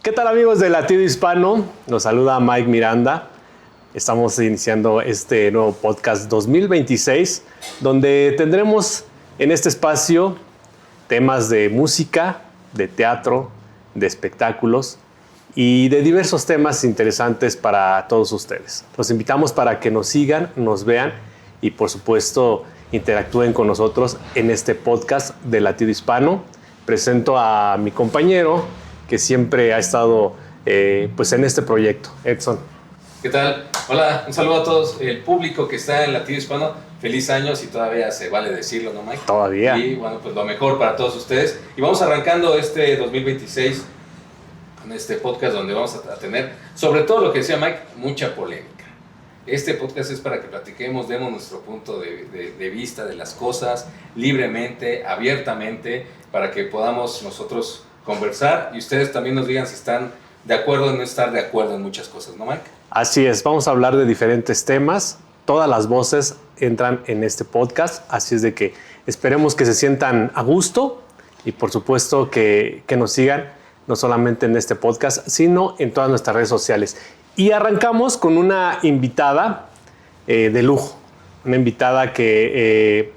¿Qué tal, amigos de Latido Hispano? Nos saluda Mike Miranda. Estamos iniciando este nuevo podcast 2026, donde tendremos en este espacio temas de música, de teatro, de espectáculos y de diversos temas interesantes para todos ustedes. Los invitamos para que nos sigan, nos vean y, por supuesto, interactúen con nosotros en este podcast de Latido Hispano. Presento a mi compañero que siempre ha estado pues en este proyecto, Edson. ¿Qué tal? Hola, un saludo a todos el público que está en Latido Hispano. Feliz año, si todavía se vale decirlo, ¿no, Mike? Todavía. Y bueno, pues lo mejor para todos ustedes. Y vamos arrancando este 2026 con este podcast donde vamos a tener, sobre todo lo que decía Mike, mucha polémica. Este podcast es para que platiquemos, demos nuestro punto de vista de las cosas libremente, abiertamente, para que podamos nosotros conversar y ustedes también nos digan si están de acuerdo o no estar de acuerdo en muchas cosas, ¿no, Mike? Así es, vamos a hablar de diferentes temas. Todas las voces entran en este podcast, así es de que esperemos que se sientan a gusto y por supuesto que nos sigan no solamente en este podcast, sino en todas nuestras redes sociales. Y arrancamos con una invitada de lujo, una invitada que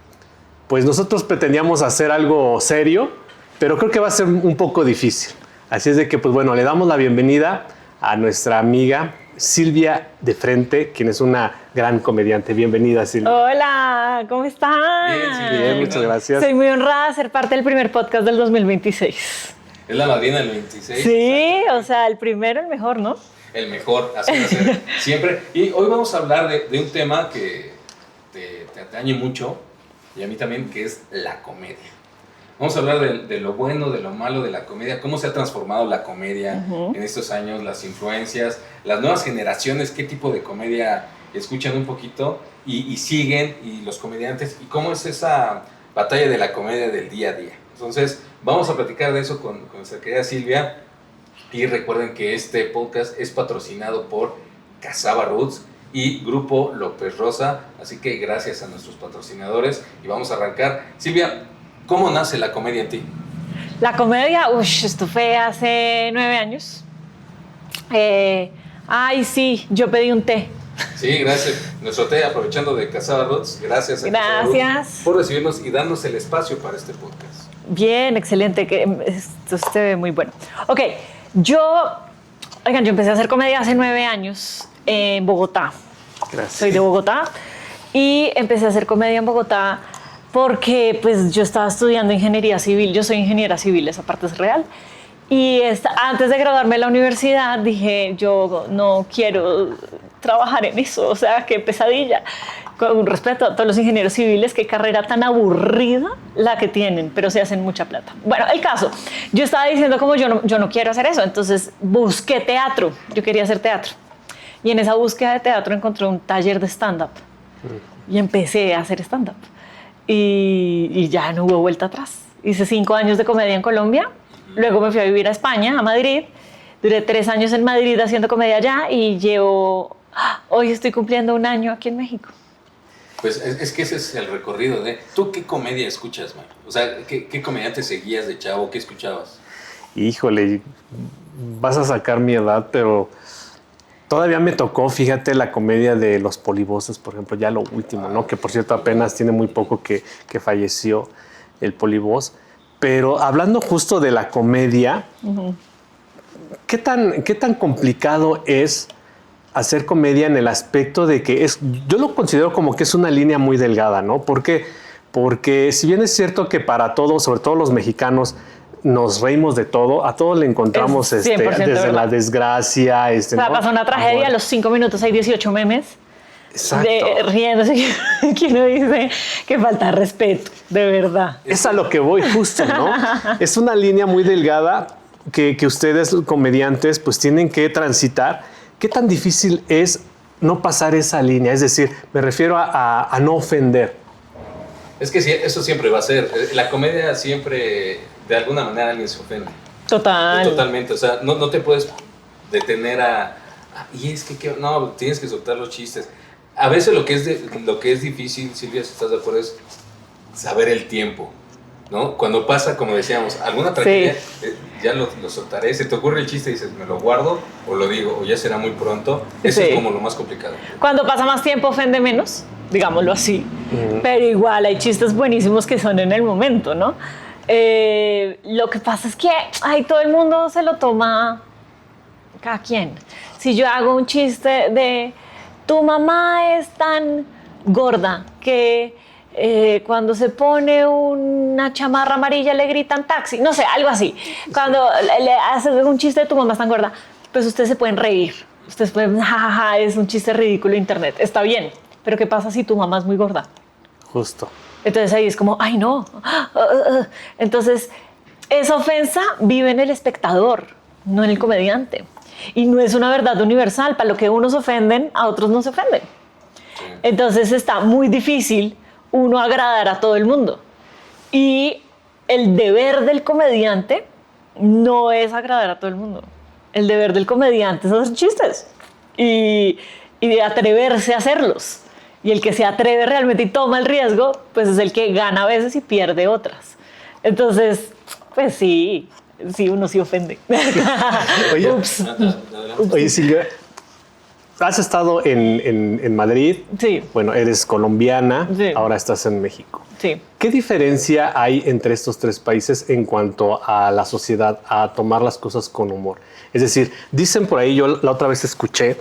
pues nosotros pretendíamos hacer algo serio, pero creo que va a ser un poco difícil. Así es de que, pues bueno, le damos la bienvenida a nuestra amiga Silvia de Frente, quien es una gran comediante. Bienvenida, Silvia. Hola, ¿cómo están? Bien, Silvia. Bien, muchas gracias. Estoy muy honrada de ser parte del primer podcast del 2026. Es la madrina del 26. Sí, o sea, el primero, el mejor, ¿no? El mejor, así va a ser siempre. Y hoy vamos a hablar de un tema que te atañe mucho, y a mí también, que es la comedia. Vamos a hablar de lo bueno, de lo malo de la comedia, cómo se ha transformado la comedia en estos años, las influencias, las nuevas generaciones, qué tipo de comedia escuchan un poquito y siguen, y los comediantes, y cómo es esa batalla de la comedia del día a día. Entonces, vamos a platicar de eso con nuestra querida Silvia, y recuerden que este podcast es patrocinado por Casaba Roots y Grupo López Rosa, así que gracias a nuestros patrocinadores, y vamos a arrancar. Silvia, ¿cómo nace la comedia en ti? La comedia, esto fue hace 9 años. Sí, yo pedí un té. Sí, gracias. Nuestro té, aprovechando de Casaba Roots, gracias a Casaba Roots por recibirnos y darnos el espacio para este podcast. Bien, excelente, que esto se ve muy bueno. Ok, yo empecé a hacer comedia hace 9 años en Bogotá. Gracias. Soy de Bogotá y empecé a hacer comedia en Bogotá porque pues yo estaba estudiando ingeniería civil. Yo soy ingeniera civil, esa parte es real. Y antes de graduarme de la universidad dije, yo no quiero trabajar en eso, o sea, qué pesadilla. Con respeto a todos los ingenieros civiles, qué carrera tan aburrida la que tienen, pero se hacen mucha plata. Bueno, el caso, yo estaba diciendo como yo no quiero hacer eso, entonces busqué teatro, yo quería hacer teatro. Y en esa búsqueda de teatro encontré un taller de stand-up y empecé a hacer stand-up. Y ya no hubo vuelta atrás. Hice 5 años de comedia en Colombia, luego me fui a vivir a España, a Madrid. Duré 3 años en Madrid haciendo comedia allá y hoy estoy cumpliendo 1 año aquí en México. Pues es que ese es el recorrido de... ¿Tú qué comedia escuchas, man? O sea, ¿qué comediante seguías de chavo? ¿Qué escuchabas? Híjole, vas a sacar mi edad, pero todavía me tocó, fíjate, la comedia de Los Polivoces, por ejemplo, ya lo último, ¿no? Que por cierto apenas tiene muy poco que falleció el Polivoz. Pero hablando justo de la comedia, ¿qué tan complicado es hacer comedia en el aspecto de que yo lo considero como que es una línea muy delgada, ¿no? Porque si bien es cierto que para todos, sobre todo los mexicanos, nos reímos de todo, a todos le encontramos desde ¿verdad? la desgracia. O sea, ¿no? pasa una tragedia, a los 5 minutos hay 18 memes. Exacto. Riéndose, que uno dice que falta respeto, de verdad. Es a lo que voy justo, ¿no? Es una línea muy delgada que ustedes, comediantes, pues tienen que transitar. ¿Qué tan difícil es no pasar esa línea? Es decir, me refiero a no ofender. Es que sí, eso siempre va a ser. La comedia siempre, de alguna manera, alguien se ofende. Totalmente. O sea, no te puedes detener y es que no, tienes que soltar los chistes. A veces lo que es difícil, Silvia, si estás de acuerdo, es saber el tiempo. ¿no? Cuando pasa, como decíamos, alguna tragedia, ya lo soltaré, se te ocurre el chiste y dices, me lo guardo, o lo digo, o ya será muy pronto. Eso es como lo más complicado. Cuando pasa más tiempo ofende menos, digámoslo así. Pero igual hay chistes buenísimos que son en el momento, ¿no? Lo que pasa es que todo el mundo se lo toma, cada quien. Si yo hago un chiste de tu mamá es tan gorda que cuando se pone una chamarra amarilla le gritan taxi, no sé, algo así. Cuando le haces un chiste de tu mamá es tan gorda, pues ustedes se pueden reír. Ustedes pueden, jajaja, es un chiste ridículo en internet. Está bien, pero ¿qué pasa si tu mamá es muy gorda? Justo. Entonces ahí es como, ay no. Entonces, esa ofensa vive en el espectador, no en el comediante. Y no es una verdad universal. Para lo que unos ofenden, a otros no se ofenden. Entonces está muy difícil uno agradar a todo el mundo. Y el deber del comediante no es agradar a todo el mundo. El deber del comediante es hacer chistes y de atreverse a hacerlos. Y el que se atreve realmente y toma el riesgo, pues es el que gana a veces y pierde otras. Entonces, pues sí, uno sí ofende. Oye, Ups. Oye, Silvia, has estado en Madrid. Sí. Bueno, eres colombiana, Sí. ahora estás en México. Sí. ¿Qué diferencia hay entre estos tres países en cuanto a la sociedad, a tomar las cosas con humor? Es decir, dicen por ahí, yo la otra vez escuché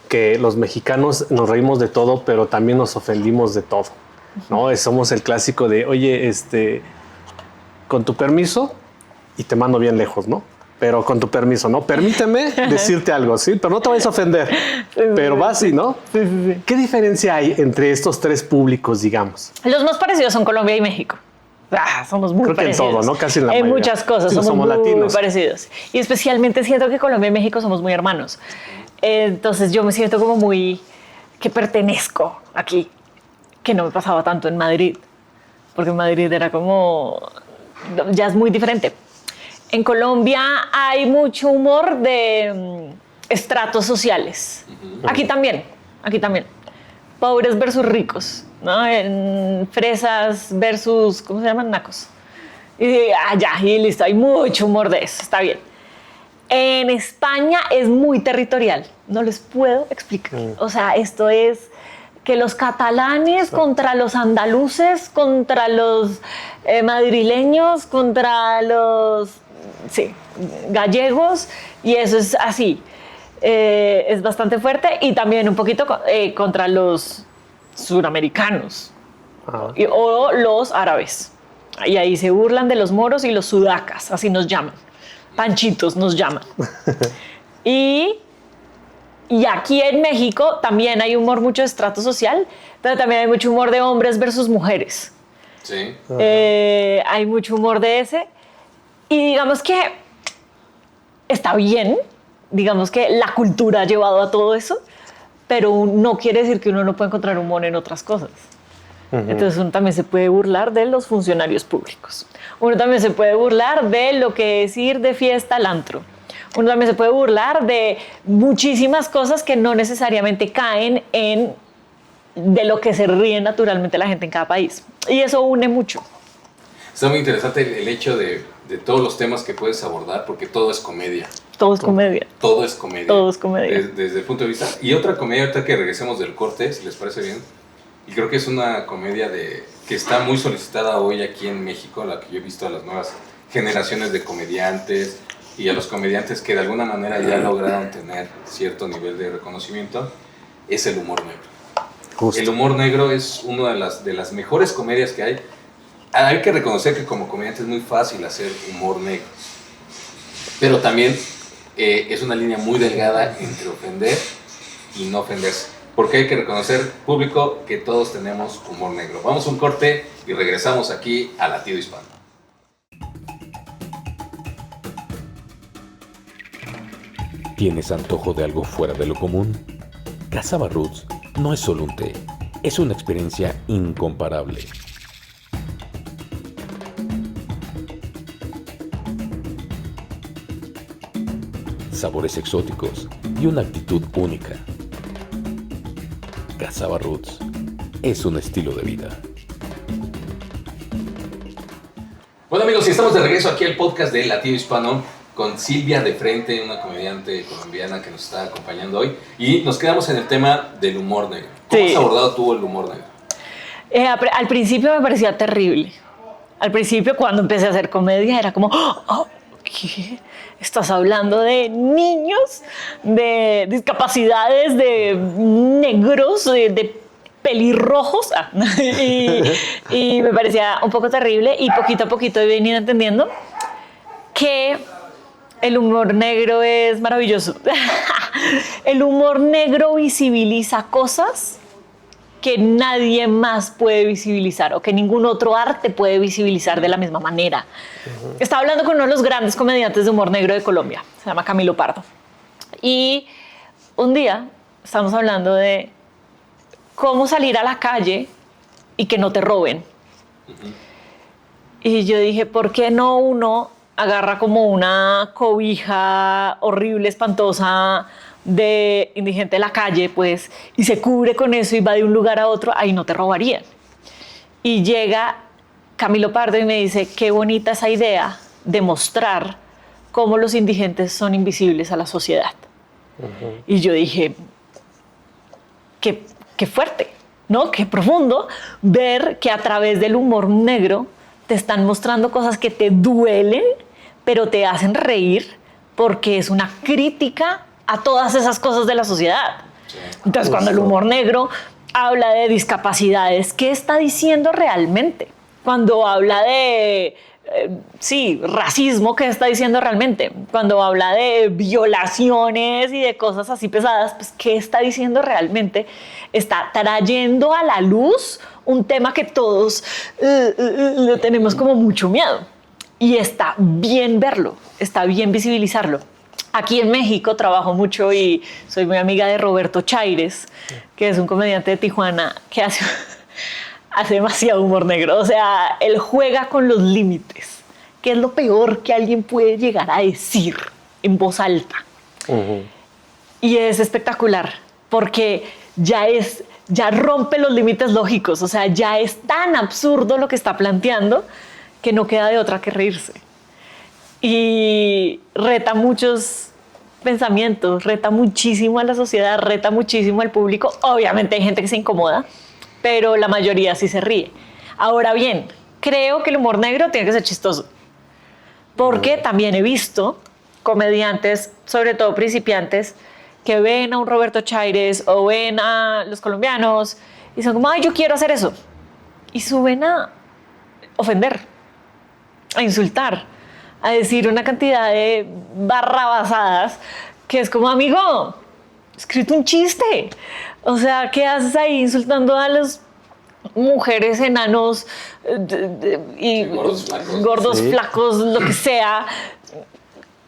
que los mexicanos nos reímos de todo, pero también nos ofendimos de todo, ¿no? Somos el clásico de, oye, con tu permiso, y te mando bien lejos, ¿no? Pero con tu permiso, ¿no? Permíteme decirte algo, ¿sí? Pero no te vayas a ofender. Pero vas y, ¿no? Sí. ¿Qué diferencia hay entre estos tres públicos, digamos? Los más parecidos son Colombia y México. Somos muy Creo que en parecidos. todo, ¿no? Casi en la En mayoría. muchas cosas, Sí, somos muy latinos. parecidos. Y especialmente siento que Colombia y México somos muy hermanos. Entonces yo me siento como muy que pertenezco aquí, que no me pasaba tanto en Madrid, porque en Madrid era como, ya es muy diferente. En Colombia hay mucho humor de estratos sociales. Aquí también. Pobres versus ricos, ¿no? En fresas versus, ¿cómo se llaman? Nacos. Y listo, hay mucho humor de eso, está bien. En España es muy territorial, no les puedo explicar. O sea, esto es que los catalanes contra los andaluces, contra los madrileños, contra los gallegos, y eso es así. Es bastante fuerte, y también un poquito contra los suramericanos o los árabes. Y ahí se burlan de los moros y los sudacas, así nos llaman. Panchitos nos llaman. Y aquí en México también hay humor mucho de estrato social, pero también hay mucho humor de hombres versus mujeres. Sí. Hay mucho humor de ese. Y digamos que está bien, digamos que la cultura ha llevado a todo eso, pero no quiere decir que uno no pueda encontrar humor en otras cosas. Entonces uno también se puede burlar de los funcionarios públicos. Uno también se puede burlar de lo que es ir de fiesta al antro. Uno también se puede burlar de muchísimas cosas que no necesariamente caen de lo que se ríe naturalmente la gente en cada país. Y eso une mucho. Está muy interesante el hecho de todos los temas que puedes abordar, porque todo es comedia. Todo es comedia. Todo es comedia. Todo es comedia. Desde el punto de vista. Y otra comedia, ahorita que regresemos del corte, si les parece bien. Y creo que es una comedia que está muy solicitada hoy aquí en México, la que yo he visto a las nuevas generaciones de comediantes y a los comediantes que de alguna manera ya lograron tener cierto nivel de reconocimiento, es el humor negro. Justo. El humor negro es una de las mejores comedias que hay. Hay que reconocer que como comediante es muy fácil hacer humor negro, pero también es una línea muy delgada entre ofender y no ofenderse, porque hay que reconocer, público, que todos tenemos humor negro. Vamos a un corte y regresamos aquí a Latido Hispano. ¿Tienes antojo de algo fuera de lo común? Cassava Roots no es solo un té, es una experiencia incomparable. Sabores exóticos y una actitud única. Cassava Roots es un estilo de vida. Bueno, amigos, y estamos de regreso aquí al podcast de Latino Hispano con Silvia de Frente, una comediante colombiana que nos está acompañando hoy. Y nos quedamos en el tema del humor negro. ¿Cómo has abordado tú el humor negro? Al principio me parecía terrible. Al principio, cuando empecé a hacer comedia, era como, ¿qué? Estás hablando de niños, de discapacidades, de negros, de pelirrojos. Y me parecía un poco terrible. Y poquito a poquito he venido entendiendo que el humor negro es maravilloso. El humor negro visibiliza cosas que nadie más puede visibilizar o que ningún otro arte puede visibilizar de la misma manera. Estaba hablando con uno de los grandes comediantes de humor negro de Colombia, se llama Camilo Pardo. Y un día estamos hablando de cómo salir a la calle y que no te roben. Y yo dije, ¿por qué no uno agarra como una cobija horrible, espantosa, de indigente de la calle, pues, y se cubre con eso y va de un lugar a otro? Ahí no te robarían. Y llega Camilo Pardo y me dice, qué bonita esa idea de mostrar cómo los indigentes son invisibles a la sociedad. Y yo dije, qué fuerte, ¿no? Qué profundo ver que a través del humor negro te están mostrando cosas que te duelen, pero te hacen reír porque es una crítica a todas esas cosas de la sociedad. Entonces, cuando el humor negro habla de discapacidades, ¿qué está diciendo realmente? Cuando habla de, racismo, ¿qué está diciendo realmente? Cuando habla de violaciones y de cosas así pesadas, pues, ¿qué está diciendo realmente? Está trayendo a la luz un tema que todos le tenemos como mucho miedo. Y está bien verlo, está bien visibilizarlo. Aquí en México trabajo mucho y soy muy amiga de Roberto Chaires, que es un comediante de Tijuana que hace demasiado humor negro. O sea, él juega con los límites, que es lo peor que alguien puede llegar a decir en voz alta. Y es espectacular, porque ya rompe los límites lógicos. O sea, ya es tan absurdo lo que está planteando que no queda de otra que reírse. Y reta muchos pensamientos, reta muchísimo a la sociedad, reta muchísimo al público. Obviamente hay gente que se incomoda, pero la mayoría sí se ríe. Ahora bien, creo que el humor negro tiene que ser chistoso, porque también he visto comediantes, sobre todo principiantes, que ven a un Roberto Chaires o ven a los colombianos y son como, ay, yo quiero hacer eso. Y suben a ofender, a insultar, a decir una cantidad de barrabasadas que es como, amigo, escrito un chiste. O sea, ¿qué haces ahí insultando a las mujeres, enanos y gordos, flacos, lo que sea?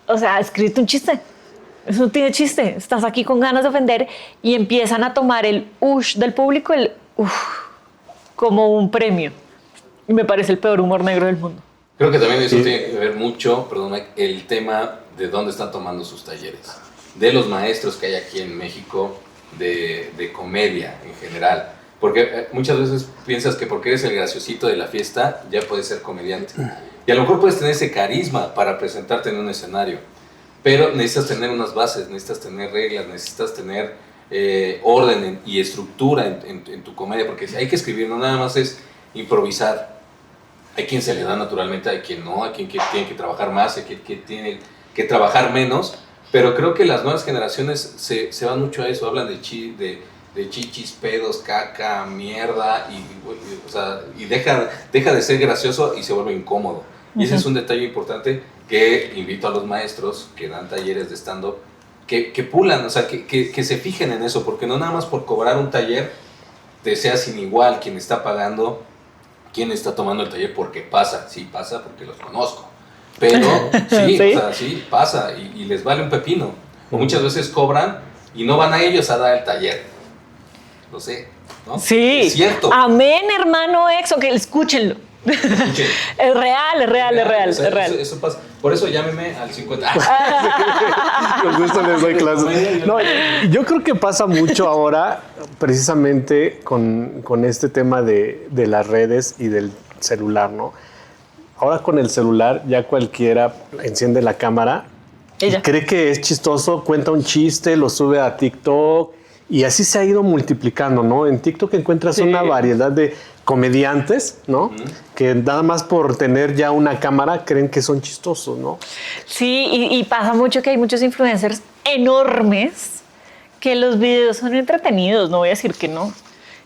O sea, escrito un chiste. Eso no tiene chiste. Estás aquí con ganas de ofender y empiezan a tomar el ush del público, el como un premio. Y me parece el peor humor negro del mundo. Creo que también eso tiene que ver mucho, el tema de dónde están tomando sus talleres. De los maestros que hay aquí en México de comedia en general. Porque muchas veces piensas que porque eres el graciosito de la fiesta ya puedes ser comediante. Y a lo mejor puedes tener ese carisma para presentarte en un escenario. Pero necesitas tener unas bases, necesitas tener reglas, necesitas tener orden y estructura en tu comedia. Porque hay que escribir, no nada más es improvisar. Hay quien se le da naturalmente, hay quien no, hay quien tiene que trabajar más, hay quien tiene que trabajar menos. Pero creo que las nuevas generaciones se van mucho a eso, hablan de chichis, pedos, caca, mierda, y deja de ser gracioso y se vuelve incómodo. Y ese es un detalle importante que invito a los maestros que dan talleres de stand-up, que pulan, o sea, que se fijen en eso, porque no nada más por cobrar un taller te sea sin igual quien está pagando, quien está tomando el taller, porque pasa, sí pasa porque los conozco. Pero sí, ¿sí? O sea, sí pasa y les vale un pepino. O muchas veces cobran y no van a ellos a dar el taller. Lo sé, ¿no? Sí. Es cierto. Amén, hermano Exo, que escúchenlo. Escuchen. Es real. O sea, eso pasa. Por eso llámeme al 50. Con gusto les doy clases. No, yo creo que pasa mucho ahora, precisamente con este tema de las redes y del celular, ¿no? ahora con el celular ya cualquiera enciende la cámara y Ella. cree que es chistoso, cuenta un chiste, lo sube a TikTok y así se ha ido multiplicando, ¿no? En TikTok encuentras una variedad de comediantes, ¿no? Que nada más por tener ya una cámara creen que son chistosos, ¿no? Sí, y pasa mucho que hay muchos influencers enormes que los videos son entretenidos, no voy a decir que no.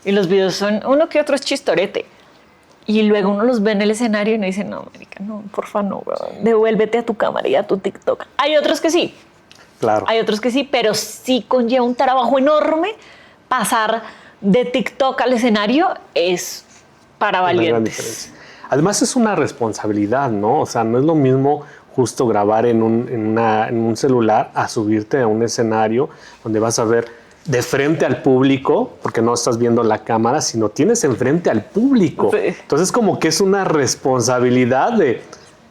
Y los videos son, uno que otro es chistorete. Y luego uno los ve en el escenario y uno dice, no, marica, no, porfa, no, weón, devuélvete a tu cámara y a tu TikTok. Hay otros que sí, Claro. hay otros que sí, pero sí conlleva un trabajo enorme. Pasar de TikTok al escenario es para Una gran valientes. diferencia. Además es una responsabilidad, ¿no? O sea, no es lo mismo justo grabar en un celular a subirte a un escenario donde vas a ver de frente al público, porque no estás viendo la cámara, sino tienes enfrente al público. Sí. Entonces como que es una responsabilidad de,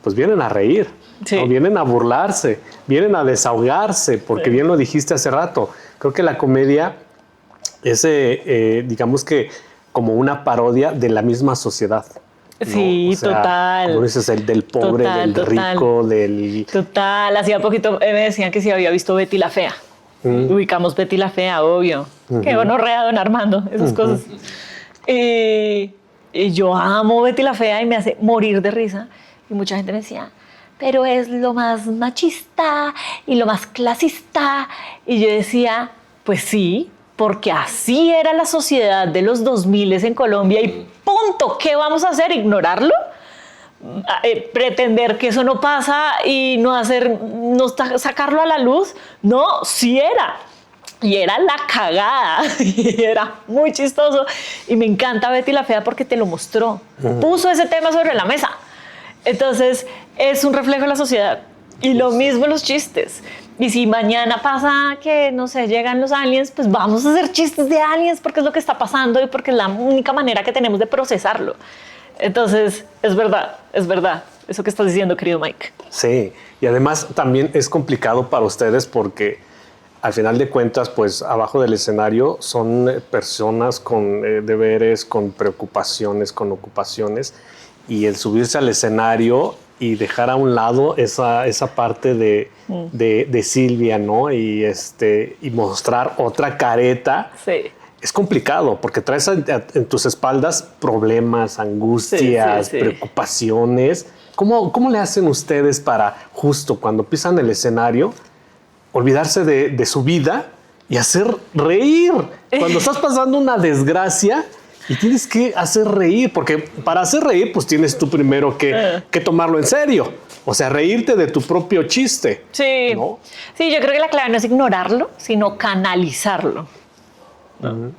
pues vienen a reír, Sí. ¿no? Vienen a burlarse, vienen a desahogarse, porque bien lo dijiste hace rato. Creo que la comedia es, digamos que, como una parodia de la misma sociedad. ¿no? Sí, O sea, total. Como dices, el del pobre, Total, del total. rico, del... Total, hacía poquito me decían que si había visto Betty la Fea. Ubicamos Betty la Fea, obvio. Qué gonorrea, don Armando, esas cosas. Y yo amo Betty la Fea y me hace morir de risa. Y mucha gente me decía, pero es lo más machista y lo más clasista. Y yo decía, pues sí, porque así era la sociedad de los 2000 en Colombia y punto. ¿Qué vamos a hacer? ¿Ignorarlo? Pretender que eso no pasa y no sacarlo a la luz. No, sí era. Y era la cagada. Y era muy chistoso. Y me encanta Betty la Fea porque te lo mostró. Puso ese tema sobre la mesa. Entonces, es un reflejo de la sociedad. Y lo mismo los chistes. Y si mañana pasa que, no sé, llegan los aliens, pues vamos a hacer chistes de aliens porque es lo que está pasando y porque es la única manera que tenemos de procesarlo. Entonces, es verdad, eso que estás diciendo, querido Mike. Sí, y además también es complicado para ustedes porque al final de cuentas, pues abajo del escenario son personas con deberes, con preocupaciones, con ocupaciones, y el subirse al escenario y dejar a un lado esa parte de Silvia, ¿no? Y mostrar otra careta. Sí. Es complicado porque traes en tus espaldas problemas, angustias, Sí. preocupaciones. ¿Cómo le hacen ustedes para justo cuando pisan el escenario olvidarse de su vida y hacer reír? Cuando estás pasando una desgracia y tienes que hacer reír, porque para hacer reír pues tienes tú primero que tomarlo en serio. O sea, reírte de tu propio chiste. Sí. ¿no? Sí, yo creo que la clave no es ignorarlo, sino canalizarlo. ¿no?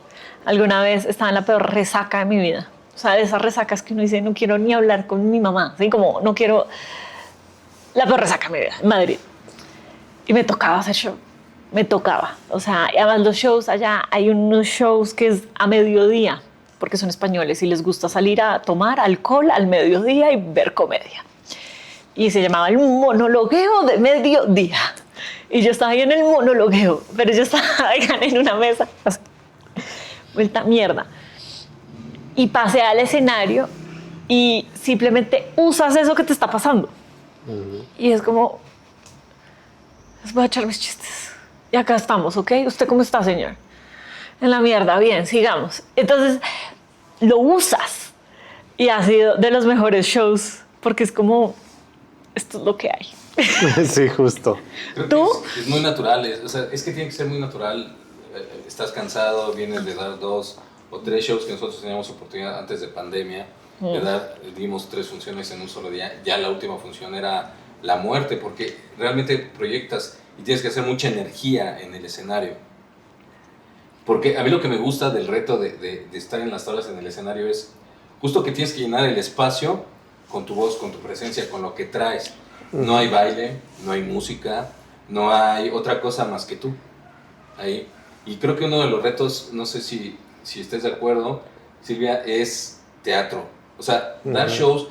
Alguna vez estaba en la peor resaca de mi vida. O sea, de esas resacas que uno dice, no quiero ni hablar con mi mamá. Así como, no quiero... La peor resaca de mi vida, en Madrid. Y me tocaba hacer show. Me tocaba. O sea, y además los shows allá, hay unos shows que es a mediodía, porque son españoles y les gusta salir a tomar alcohol al mediodía y ver comedia. Y se llamaba el monologueo de mediodía. Y yo estaba ahí en el monologueo, pero yo estaba en una mesa, así, vuelta mierda. Y pasé al escenario y simplemente usas eso que te está pasando. Y es como, les voy a echar mis chistes. Y acá estamos, ¿ok? ¿Usted cómo está, señor? En la mierda, bien, sigamos. Entonces, lo usas. Y ha sido de los mejores shows, porque es como, esto es lo que hay. Sí, justo. Creo ¿Tú? que es muy natural, es que tiene que ser muy natural. Estás cansado, vienes de dar 2 o 3 shows que nosotros teníamos oportunidad antes de pandemia, de dar, dimos 3 funciones en un solo día. Ya la última función era la muerte, porque realmente proyectas y tienes que hacer mucha energía en el escenario. Porque a mí lo que me gusta del reto de estar en las tablas en el escenario es justo que tienes que llenar el espacio con tu voz, con tu presencia, con lo que traes. No hay baile, no hay música, no hay otra cosa más que tú. Ahí. Y creo que uno de los retos, no sé si estés de acuerdo, Silvia, es teatro. O sea, dar shows.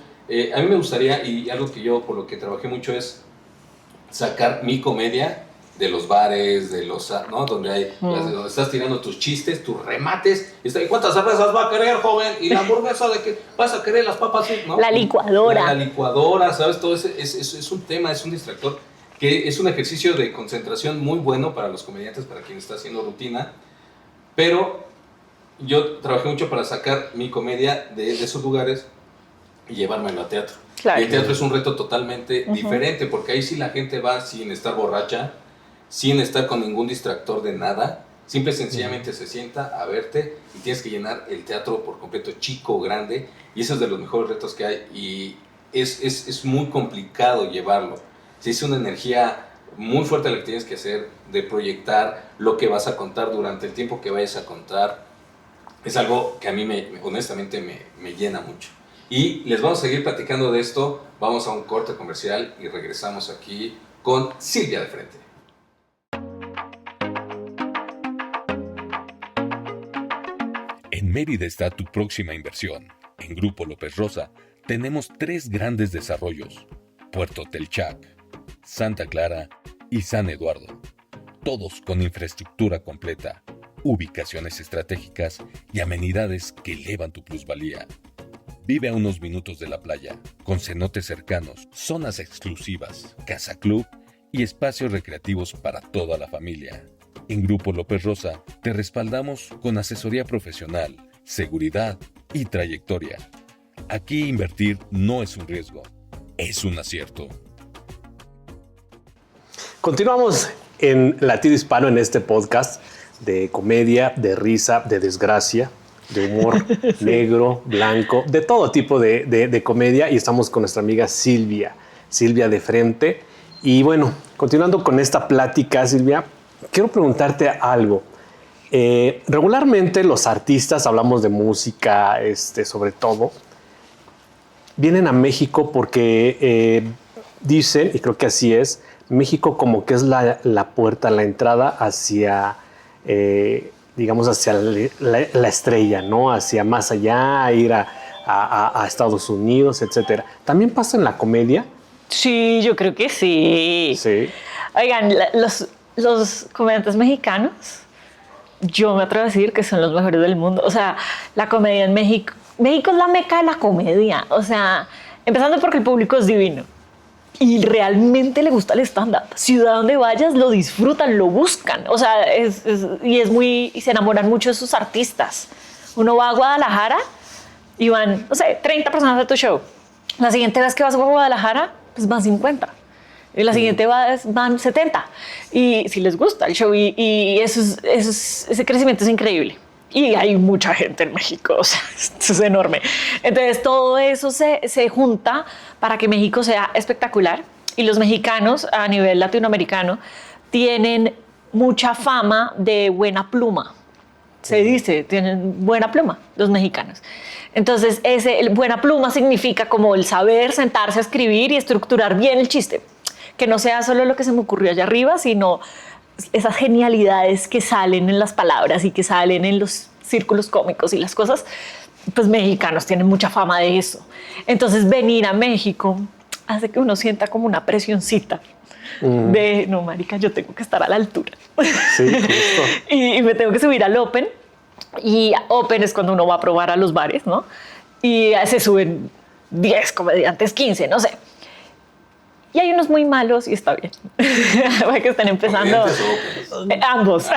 A mí me gustaría, y algo que yo por lo que trabajé mucho es sacar mi comedia de los bares, de los, ¿no? Donde donde estás tirando tus chistes, tus remates. ¿Y cuántas cervezas va a querer, joven? ¿Y la hamburguesa de qué? ¿Vas a querer las papas? ¿No? La licuadora. La licuadora, ¿sabes? Todo ese es un tema, es un distractor, que es un ejercicio de concentración muy bueno para los comediantes, para quien está haciendo rutina. Pero yo trabajé mucho para sacar mi comedia de esos lugares y llevármelo a teatro. Claro. Y el teatro es un reto totalmente diferente, porque ahí sí la gente va sin estar borracha, sin estar con ningún distractor de nada, simple y sencillamente se sienta a verte y tienes que llenar el teatro por completo, chico o grande, y eso es de los mejores retos que hay, y es muy complicado llevarlo. Sí, es una energía muy fuerte la que tienes que hacer, de proyectar lo que vas a contar durante el tiempo que vayas a contar. Es algo que a mí honestamente me llena mucho. Y les vamos a seguir platicando de esto. Vamos a un corte comercial y regresamos aquí con Silvia de Frente. En Mérida está tu próxima inversión. En Grupo López Rosa tenemos 3 grandes desarrollos: Puerto Telchac, Santa Clara y San Eduardo. Todos con infraestructura completa, ubicaciones estratégicas y amenidades que elevan tu plusvalía. Vive a unos minutos de la playa, con cenotes cercanos, zonas exclusivas, casa club y espacios recreativos para toda la familia. En Grupo López Rosa te respaldamos con asesoría profesional, seguridad y trayectoria. Aquí invertir no es un riesgo, es un acierto. Continuamos en Latido Hispano en este podcast de comedia, de risa, de desgracia, de humor negro, blanco, de todo tipo de comedia, y estamos con nuestra amiga Silvia de Frente. Y bueno, continuando con esta plática, Silvia, quiero preguntarte algo. Regularmente los artistas, hablamos de música, sobre todo, vienen a México porque dicen, y creo que así es, México como que es la puerta, la entrada hacia, digamos, hacia la estrella, ¿no? Hacia más allá, ir a Estados Unidos, etcétera. ¿También pasa en la comedia? Sí, yo creo que sí. Sí. Oigan, los comediantes mexicanos, yo me atrevo a decir que son los mejores del mundo. O sea, la comedia en México es la meca de la comedia. O sea, empezando porque el público es divino y realmente le gusta el stand-up. Ciudad donde vayas lo disfrutan, lo buscan. O sea, y se enamoran mucho de sus artistas. Uno va a Guadalajara y van, no sé, 30 personas a tu show. La siguiente vez que vas a Guadalajara, pues van 50. Y la siguiente vez van 70. Y si les gusta el show, y ese crecimiento es increíble. Y hay mucha gente en México, o sea, esto es enorme. Entonces todo eso se junta para que México sea espectacular. Y los mexicanos a nivel latinoamericano tienen mucha fama de buena pluma. Se dice, tienen buena pluma los mexicanos. Entonces, buena pluma significa como el saber sentarse a escribir y estructurar bien el chiste. Que no sea solo lo que se me ocurrió allá arriba, sino esas genialidades que salen en las palabras y que salen en los círculos cómicos y las cosas. Pues mexicanos tienen mucha fama de eso. Entonces, venir a México hace que uno sienta como una presioncita. De, no, marica, yo tengo que estar a la altura. Sí, justo. y me tengo que subir al Open. Y Open es cuando uno va a probar a los bares, ¿no? Y se suben 10 comediantes, 15, no sé. Y hay unos muy malos y está bien. Para que estén empezando. Ambos.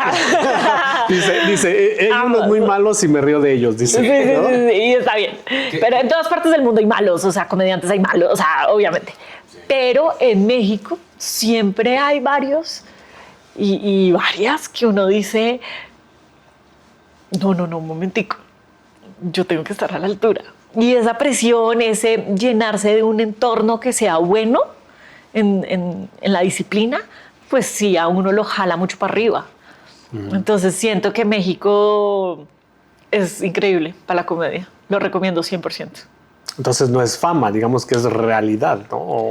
Dice, hay unos muy malos y me río de ellos, dice. ¿No? Sí, y está bien. Pero en todas partes del mundo hay malos, o sea, comediantes hay malos, o sea, obviamente. Pero en México siempre hay varios y varias que uno dice, no, un momentico, yo tengo que estar a la altura. Y esa presión, ese llenarse de un entorno que sea bueno en la disciplina, pues sí, a uno lo jala mucho para arriba. Entonces siento que México es increíble para la comedia. Lo recomiendo 100%. Entonces no es fama, digamos que es realidad, ¿no?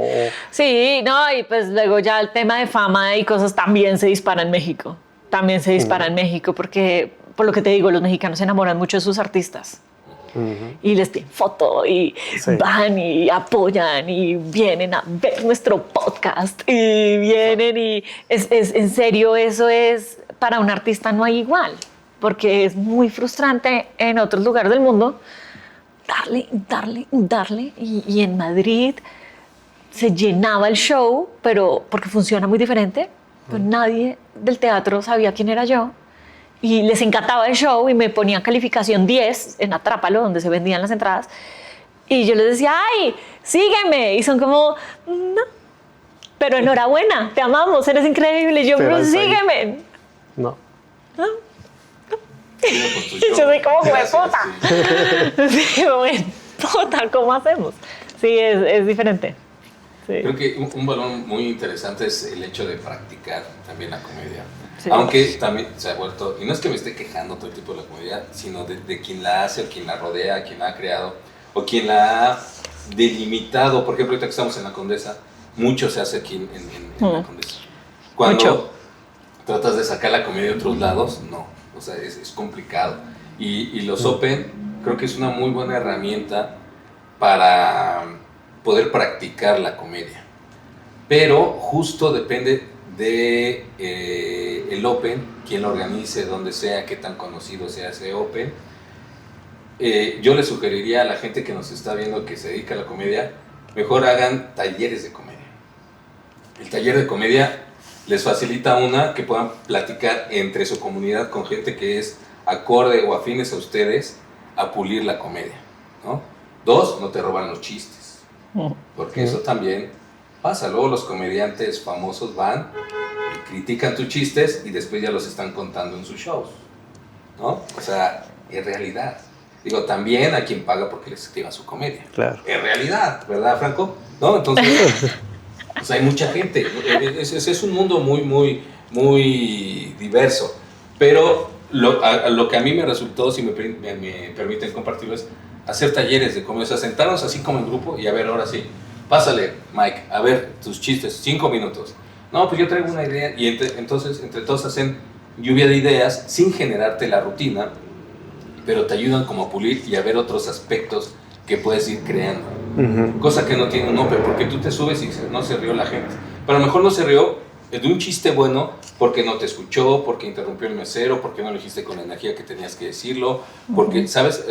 Sí, no, y pues luego ya el tema de fama y cosas también se dispara en México. También se dispara en México porque, por lo que te digo, los mexicanos se enamoran mucho de sus artistas. y les piden foto y van y apoyan y vienen a ver nuestro podcast y vienen y en serio, eso es, para un artista no hay igual, porque es muy frustrante en otros lugares del mundo darle y en Madrid se llenaba el show, pero porque funciona muy diferente, pues nadie del teatro sabía quién era yo y les encantaba el show y me ponían calificación 10 en Atrápalo, donde se vendían las entradas, y yo les decía, ¡ay, sígueme! Y son como, no, pero enhorabuena, te amamos, eres increíble. Y yo, pero sígueme. No. Yo soy como puta. Sí, bueno, puta, ¿cómo hacemos? Sí, es diferente. Sí. Creo que un valor muy interesante es el hecho de practicar también la comedia. Sí. Aunque también se ha vuelto, y no es que me esté quejando todo el tipo de la comedia, sino de quien la hace, o quien la rodea, quien la ha creado, o quien la ha delimitado. Por ejemplo, ahorita que estamos en la Condesa, mucho se hace aquí en la Condesa. Cuando tratas de sacar la comedia de otros lados, no. O sea, es complicado. Y los Open creo que es una muy buena herramienta para poder practicar la comedia. Pero justo depende de el Open, quién lo organice, donde sea, qué tan conocido sea ese Open. Yo le sugeriría a la gente que nos está viendo que se dedica a la comedia, mejor hagan talleres de comedia. El taller de comedia les facilita que puedan platicar entre su comunidad con gente que es acorde o afines a ustedes a pulir la comedia, ¿no? 2, no te roban los chistes, porque eso también pasa. Luego los comediantes famosos van, critican tus chistes y después ya los están contando en sus shows, ¿no? O sea, es realidad. Digo, también a quien paga porque les escriba su comedia. Claro. Es realidad, ¿verdad, Franco? ¿No? Entonces, pues hay mucha gente. Es un mundo muy, muy, muy diverso. Pero lo que a mí me resultó, si me permiten compartirlo, es hacer talleres de comedia. O sea, sentarnos así como en grupo y a ver, ahora sí, pásale, Mike, a ver tus chistes, 5 minutos. No, pues yo traigo una idea. Y entonces, entre todos hacen lluvia de ideas sin generarte la rutina, pero te ayudan como a pulir y a ver otros aspectos que puedes ir creando. Cosa que no tiene un Open, porque tú te subes y no se rió la gente. Pero a lo mejor no se rió de un chiste bueno porque no te escuchó, porque interrumpió el mesero, porque no lo dijiste con la energía que tenías que decirlo, porque, ¿sabes?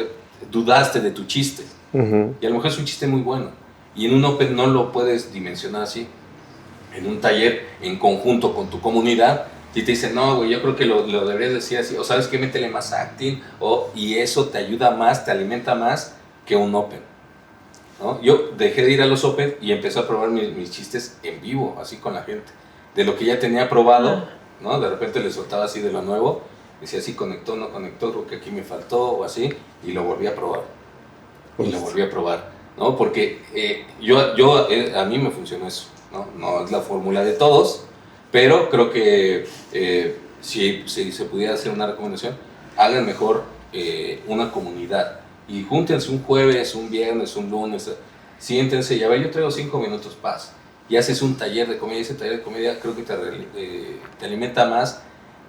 Dudaste de tu chiste. Y a lo mejor es un chiste muy bueno. Y en un Open no lo puedes dimensionar así. En un taller en conjunto con tu comunidad, si te dicen, no, güey, yo creo que lo deberías decir así, o sabes que métele más acting, y eso te ayuda más, te alimenta más que un Open, ¿no? Yo dejé de ir a los Open y empecé a probar mis chistes en vivo, así con la gente, de lo que ya tenía probado, ¿no? De repente le soltaba así de lo nuevo, decía, sí, conectó, no conectó, creo que aquí me faltó, o así, y lo volví a probar, ¿no? Porque a mí me funcionó eso, ¿no? No es la fórmula de todos, pero creo que si se pudiera hacer una recomendación, hagan mejor una comunidad y júntense un jueves, un viernes, un lunes, siéntense y a ver, yo traigo 5 minutos paz y haces un taller de comedia. Ese taller de comedia creo que te alimenta más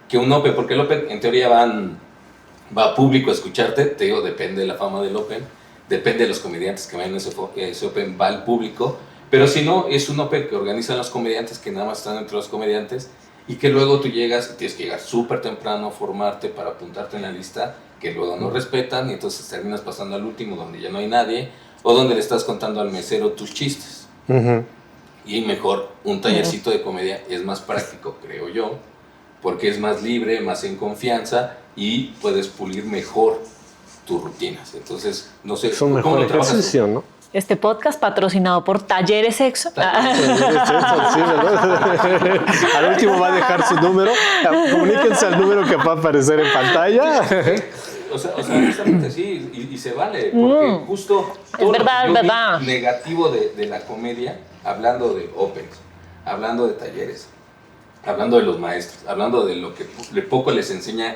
que un Open, porque el Open en teoría va público a escucharte. Te digo, depende de la fama del Open, depende de los comediantes que vayan a ese Open, va al público. Pero si no, es un Open que organizan los comediantes, que nada más están entre los comediantes, y que luego tú llegas y tienes que llegar súper temprano, formarte para apuntarte en la lista, que luego no respetan, y entonces terminas pasando al último donde ya no hay nadie, o donde le estás contando al mesero tus chistes. Y mejor, un tallercito de comedia es más práctico, creo yo, porque es más libre, más en confianza, y puedes pulir mejor tus rutinas. Entonces, no sé, es un mejor ejercicio, ¿no? Este podcast patrocinado por Talleres Sexo. Sí, ¿verdad? Al último va a dejar su número. Comuníquense al número que va a aparecer en pantalla. O sea, honestamente sí, y se vale, porque justo todo es verdad. Negativo de la comedia, hablando de Opens, hablando de talleres, hablando de los maestros, hablando de lo que poco les enseña,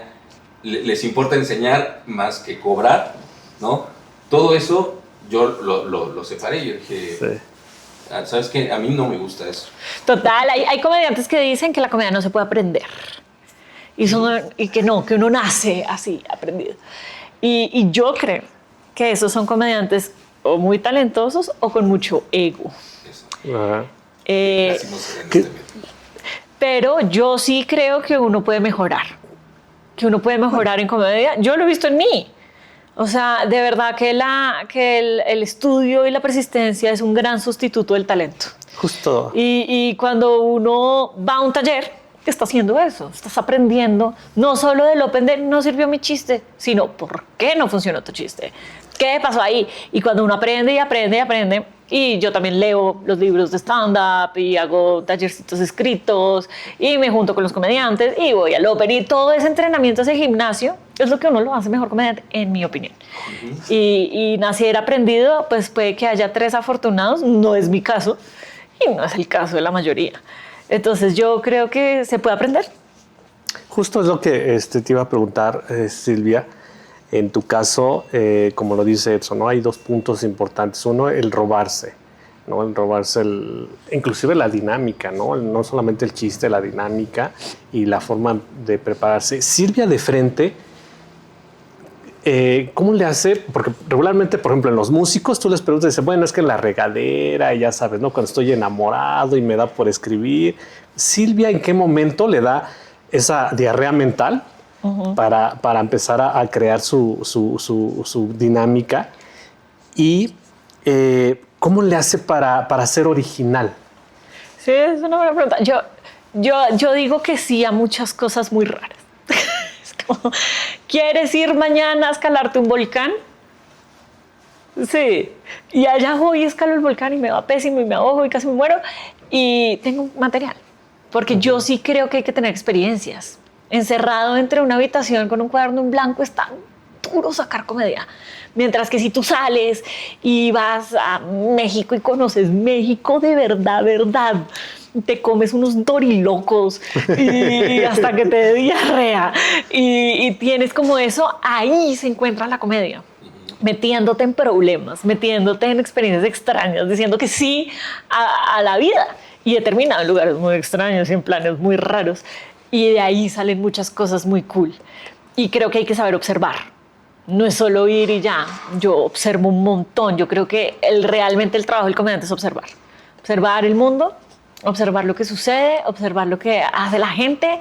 les importa enseñar más que cobrar, ¿no? Todo eso yo lo separé y yo dije, ¿sabes qué? A mí no me gusta eso. Total, hay comediantes que dicen que la comedia no se puede aprender. Y que no, que uno nace así, aprendido. Y yo creo que esos son comediantes o muy talentosos o con mucho ego. Eso. Ajá. Nacimos en ¿qué? este medio. Pero yo sí creo que uno puede mejorar. Que uno puede mejorar en comedia. Yo lo he visto en mí. O sea, de verdad que el estudio y la persistencia es un gran sustituto del talento. Justo. Y cuando uno va a un taller, está haciendo eso, estás aprendiendo no solo del open de no sirvió mi chiste, sino por qué no funcionó tu chiste, qué pasó ahí. Y cuando uno aprende y aprende y aprende, y yo también leo los libros de stand-up y hago tallercitos escritos y me junto con los comediantes y voy al open y todo ese entrenamiento, ese gimnasio, es lo que uno lo hace mejor comediante, en mi opinión. Y nacer aprendido, pues puede que haya 3 afortunados, no es mi caso y no es el caso de la mayoría. Entonces yo creo que se puede aprender. Justo es lo que te iba a preguntar, Silvia. En tu caso, como lo dice Edson, ¿no? Hay 2 puntos importantes. Uno, el robarse, ¿no? El robarse, inclusive la dinámica, ¿no? No solamente el chiste, la dinámica y la forma de prepararse. Silvia de frente, ¿cómo le hace? Porque regularmente, por ejemplo, en los músicos, tú les preguntas y dices, bueno, es que en la regadera, y ya sabes, ¿no? Cuando estoy enamorado y me da por escribir. Silvia, ¿en qué momento le da esa diarrea mental para empezar a crear su dinámica? Y ¿cómo le hace para ser original? Sí, es una buena pregunta. Yo digo que sí a muchas cosas muy raras. Es como, ¿quieres ir mañana a escalarte un volcán? Sí. Y allá voy y escalo el volcán y me va pésimo y me ahogo y casi me muero. Y tengo material. Porque yo sí creo que hay que tener experiencias. Encerrado entre una habitación con un cuaderno en blanco es tan duro sacar comedia. Mientras que si tú sales y vas a México y conoces México de verdad, te comes unos dorilocos y hasta que te dé diarrea y tienes como eso, ahí se encuentra la comedia. Metiéndote en problemas, metiéndote en experiencias extrañas, diciendo que sí a la vida. Y he terminado en lugares muy extraños y en planes muy raros. Y de ahí salen muchas cosas muy cool. Y creo que hay que saber observar. No es solo ir y ya. Yo observo un montón. Yo creo que realmente el trabajo del comediante es observar. Observar el mundo, observar lo que sucede, observar lo que hace la gente,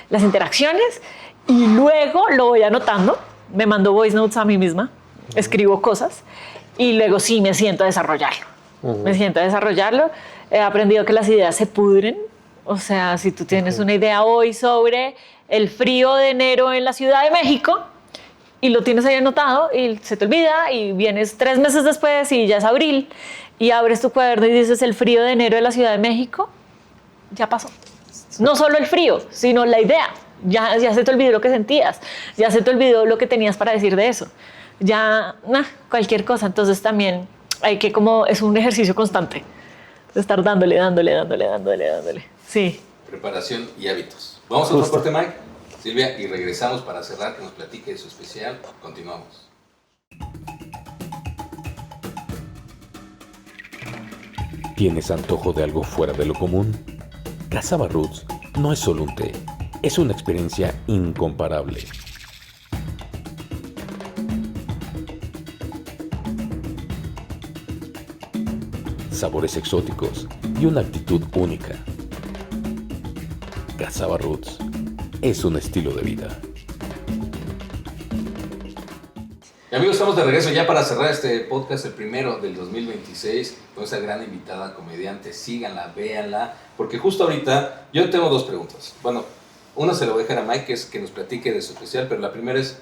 las interacciones. Y luego lo voy anotando. Me mando voice notes a mí misma. Escribo cosas. Y luego sí me siento a desarrollarlo. Me siento a desarrollarlo. He aprendido que las ideas se pudren. O sea, si tú tienes una idea hoy sobre el frío de enero en la Ciudad de México y lo tienes ahí anotado y se te olvida y vienes 3 meses después y ya es abril y abres tu cuaderno y dices el frío de enero de la Ciudad de México, ya pasó. No solo el frío, sino la idea. Ya se te olvidó lo que sentías, ya se te olvidó lo que tenías para decir de eso. Ya, cualquier cosa. Entonces también hay que es un ejercicio constante de estar dándole. Sí. Preparación y hábitos. Vamos a otro corte, Mike. Silvia, y regresamos para cerrar, que nos platique de su especial. Continuamos. ¿Tienes antojo de algo fuera de lo común? Cassava Roots no es solo un té, es una experiencia incomparable. Sabores exóticos y una actitud única. Cassava Roots es un estilo de vida. Y amigos, estamos de regreso ya para cerrar este podcast, el primero del 2026, con esa gran invitada comediante. Síganla, véanla, porque justo ahorita yo tengo 2 preguntas. Bueno, una se la voy a dejar a Mike, que es que nos platique de su especial, pero la primera es,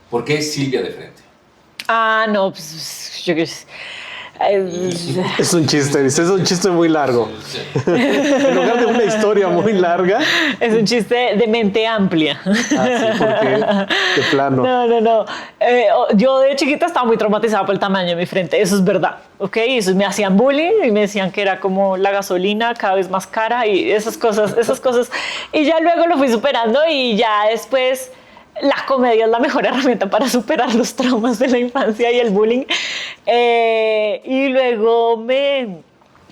¿por qué Silvia de frente? No, pues yo creo que Es un chiste, dice, es un chiste muy largo. En lugar de una historia muy larga. es un chiste de mente amplia. Sí, porque de plano. No. Yo de chiquita estaba muy traumatizada por el tamaño de mi frente, eso es verdad, ¿ok? Eso me hacían bullying y me decían que era como la gasolina cada vez más cara y esas cosas. Y ya luego lo fui superando y ya después la comedia es la mejor herramienta para superar los traumas de la infancia y el bullying. Y luego me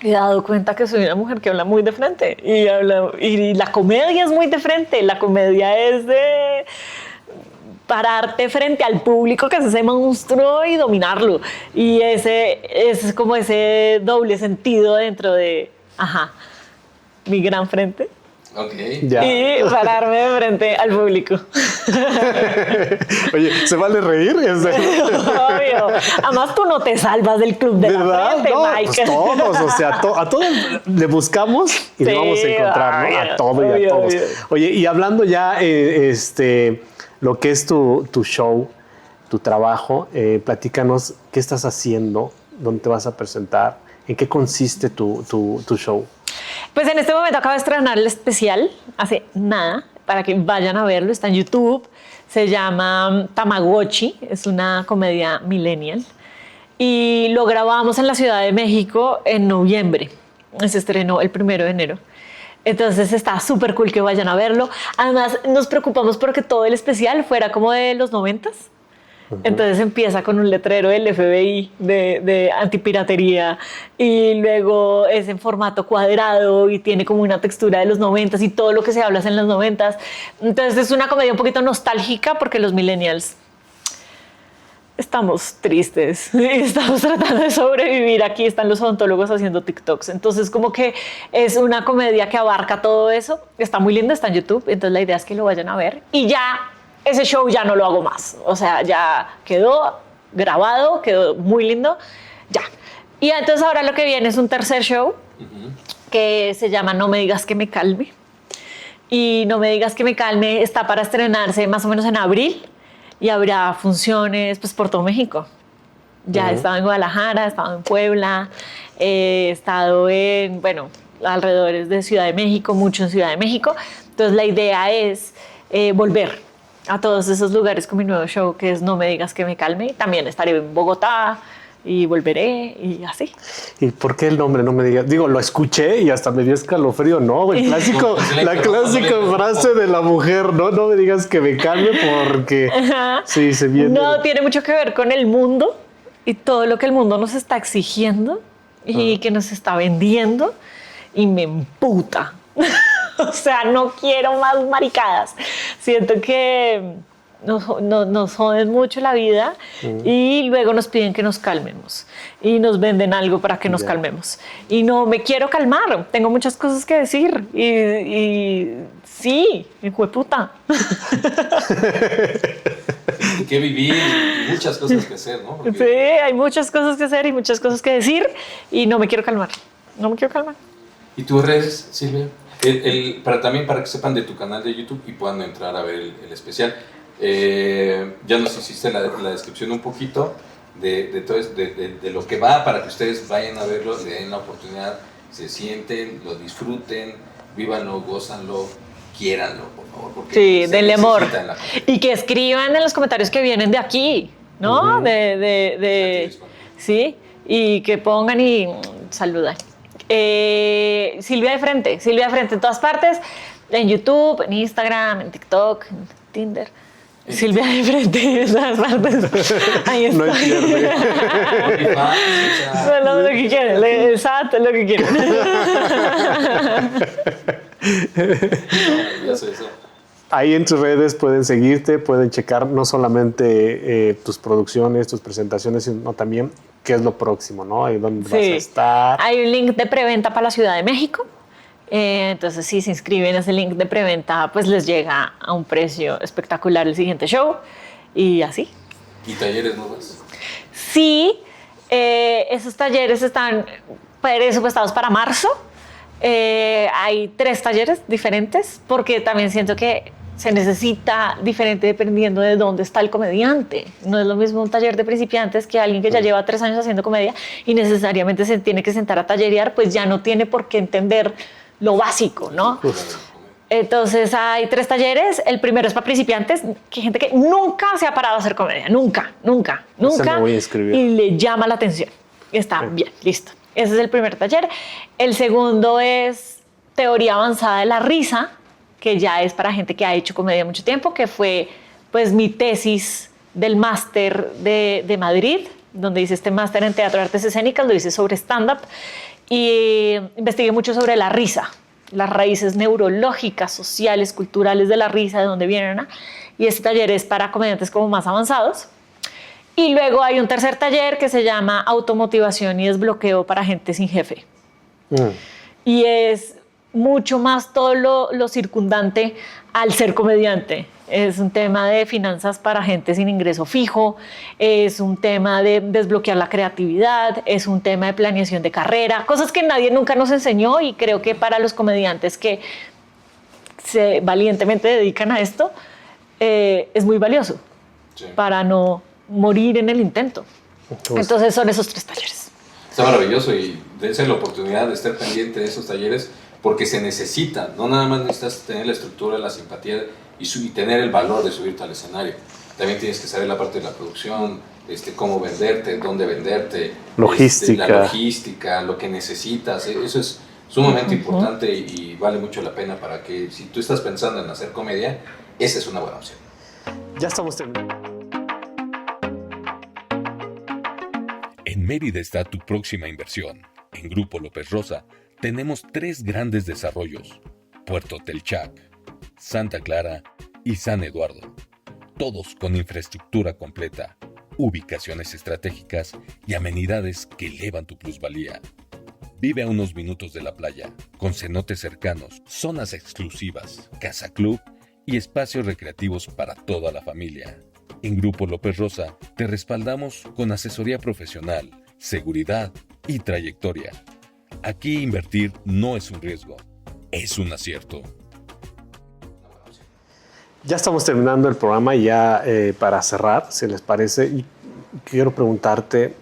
he dado cuenta que soy una mujer que habla muy de frente y la comedia es muy de frente. La comedia es de pararte frente al público que es ese monstruo y dominarlo. Y ese es como ese doble sentido dentro de, mi gran frente. Ok. Ya. Y pararme de frente al público. Oye, ¿se vale reír? Obvio. Además, tú no te salvas del club de la ¿Verdad? frente, No, Mike. pues todos, o sea, a todos le buscamos y le Sí, vamos a encontrar, ¿no? A obvio, todo y a obvio, todos. obvio. Oye, y hablando ya, lo que es tu show, tu trabajo, platícanos qué estás haciendo, dónde te vas a presentar, en qué consiste tu show. Pues en este momento acabo de estrenar el especial, hace nada, para que vayan a verlo, está en YouTube, se llama Tamagotchi, es una comedia millennial y lo grabamos en la Ciudad de México en noviembre, se estrenó el 1 de enero. Entonces está súper cool que vayan a verlo. Además nos preocupamos porque todo el especial fuera como de los 90s. Entonces empieza con un letrero del FBI de antipiratería y luego es en formato cuadrado y tiene como una textura de los 90s y todo lo que se habla es en los 90s. Entonces es una comedia un poquito nostálgica porque los millennials estamos tristes y estamos tratando de sobrevivir. Aquí están los odontólogos haciendo TikToks. Entonces como que es una comedia que abarca todo eso. Está muy linda, está en YouTube. Entonces la idea es que lo vayan a ver y ya. Ese show ya no lo hago más, o sea, ya quedó grabado, quedó muy lindo, ya. Y entonces ahora lo que viene es un tercer show que se llama No me digas que me calme. Y No me digas que me calme está para estrenarse más o menos en abril y habrá funciones pues, por todo México. Ya he estado en Guadalajara, he estado en Puebla, he estado en, bueno, alrededores de Ciudad de México, mucho en Ciudad de México. Entonces la idea es volver a todos esos lugares con mi nuevo show que es No me digas que me calme. También estaré en Bogotá y volveré y así. ¿Y por qué el nombre? No me digas. Digo, lo escuché y hasta me dio escalofrío, ¿no? El clásico, la clásica frase de la mujer, ¿no? No me digas que me calme porque sí, se viene. No, tiene mucho que ver con el mundo y todo lo que el mundo nos está exigiendo y que nos está vendiendo y me emputa. O sea, no quiero más maricadas. Siento que nos joden mucho la vida y luego nos piden que nos calmemos y nos venden algo para que nos calmemos. Y no me quiero calmar. Tengo muchas cosas que decir y sí, hijo de puta. Que vivir, muchas cosas que hacer, ¿no? Porque... Sí, hay muchas cosas que hacer y muchas cosas que decir y no me quiero calmar. No me quiero calmar. ¿Y tus redes, Silvia? También para que sepan de tu canal de YouTube y puedan entrar a ver el especial. Ya nos hiciste la descripción un poquito de lo que va para que ustedes vayan a verlo, le den la oportunidad, se sienten, lo disfruten, vívanlo, gózanlo, quiéranlo, por favor. Porque sí, denle amor. Y que escriban en los comentarios que vienen de aquí, ¿no? Sí, y que pongan y saludan. Silvia de Frente en todas partes, en YouTube, en Instagram, en TikTok, en Tinder. Silvia de Frente en todas partes. Ahí está. No entiende. No, lo que quieren, el SAT, lo que quieren. Ahí en tus redes pueden seguirte, pueden checar no solamente tus producciones, tus presentaciones, sino también qué es lo próximo, ¿no? Y dónde vas a estar. Hay un link de preventa para la Ciudad de México. Entonces, si se inscriben en ese link de preventa, pues les llega a un precio espectacular el siguiente show y así. ¿Y talleres nuevos? Sí, esos talleres están presupuestados para marzo. Hay 3 talleres diferentes porque también siento que se necesita diferente dependiendo de dónde está el comediante. No es lo mismo un taller de principiantes que alguien que ya lleva 3 años haciendo comedia y necesariamente se tiene que sentar a tallerear, pues ya no tiene por qué entender lo básico, ¿no? Entonces hay 3 talleres. El primero es para principiantes, que gente que nunca se ha parado a hacer comedia, nunca. Me voy a inscribir. Y le llama la atención. Está bien, listo. Ese es el primer taller. El segundo es teoría avanzada de la risa, que ya es para gente que ha hecho comedia mucho tiempo, que fue pues mi tesis del máster de Madrid, donde hice este máster en teatro de artes escénicas, lo hice sobre stand-up y investigué mucho sobre la risa las raíces neurológicas, sociales, culturales de la risa, de dónde vienen, ¿no? Y este taller es para comediantes como más avanzados. Y luego hay un tercer taller que se llama automotivación y desbloqueo para gente sin jefe. Y es mucho más todo lo circundante al ser comediante. Es un tema de finanzas para gente sin ingreso fijo, es un tema de desbloquear la creatividad, es un tema de planeación de carrera, cosas que nadie nunca nos enseñó, y creo que para los comediantes que se valientemente dedican a esto, es muy valioso, sí, para no morir en el intento. Entonces son esos 3 talleres. Está maravilloso, y dense la oportunidad de estar pendiente de esos talleres, porque se necesita. No nada más necesitas tener la estructura, la simpatía y tener el valor de subirte al escenario. También tienes que saber la parte de la producción, cómo venderte, dónde venderte, logística, la logística, lo que necesitas. Eso es sumamente importante y vale mucho la pena para que, si tú estás pensando en hacer comedia, esa es una buena opción. Ya estamos terminando. En Mérida está tu próxima inversión. En Grupo López Rosa tenemos 3 grandes desarrollos: Puerto Telchac, Santa Clara y San Eduardo. Todos con infraestructura completa, ubicaciones estratégicas y amenidades que elevan tu plusvalía. Vive a unos minutos de la playa, con cenotes cercanos, zonas exclusivas, casa club y espacios recreativos para toda la familia. En Grupo López Rosa te respaldamos con asesoría profesional, seguridad y trayectoria. Aquí invertir no es un riesgo, es un acierto. Ya estamos terminando el programa, y ya para cerrar, si les parece, y quiero preguntarte,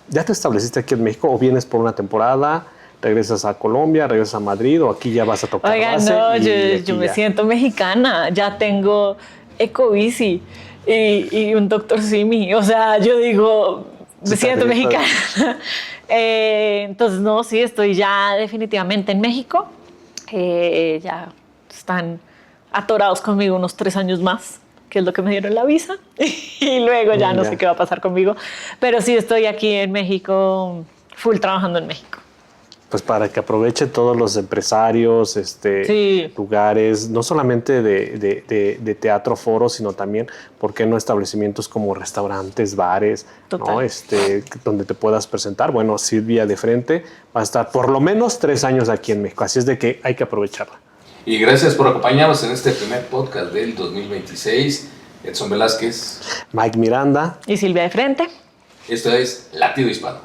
¿ya te estableciste aquí en México o vienes por una temporada? ¿Regresas a Colombia, regresas a Madrid, o aquí ya vas a tocar base? No, yo me siento mexicana, ya tengo Ecobici y un Dr. Simi, o sea, yo digo, me siento mexicana. Entonces, no, sí, estoy ya definitivamente en México. Ya están atorados conmigo unos 3 años más, que es lo que me dieron la visa, y luego ya no sé qué va a pasar conmigo, pero sí estoy aquí en México, full trabajando en México. Pues para que aprovechen todos los empresarios, sí, lugares, no solamente de teatro, foros, sino también, ¿por qué no establecimientos como restaurantes, bares, ¿no? Donde te puedas presentar? Bueno, Silvia de frente va a estar por lo menos 3 años aquí en México, así es de que hay que aprovecharla. Y gracias por acompañarnos en este primer podcast del 2026. Edson Velázquez, Mike Miranda y Silvia de frente. Esto es Latido Hispano.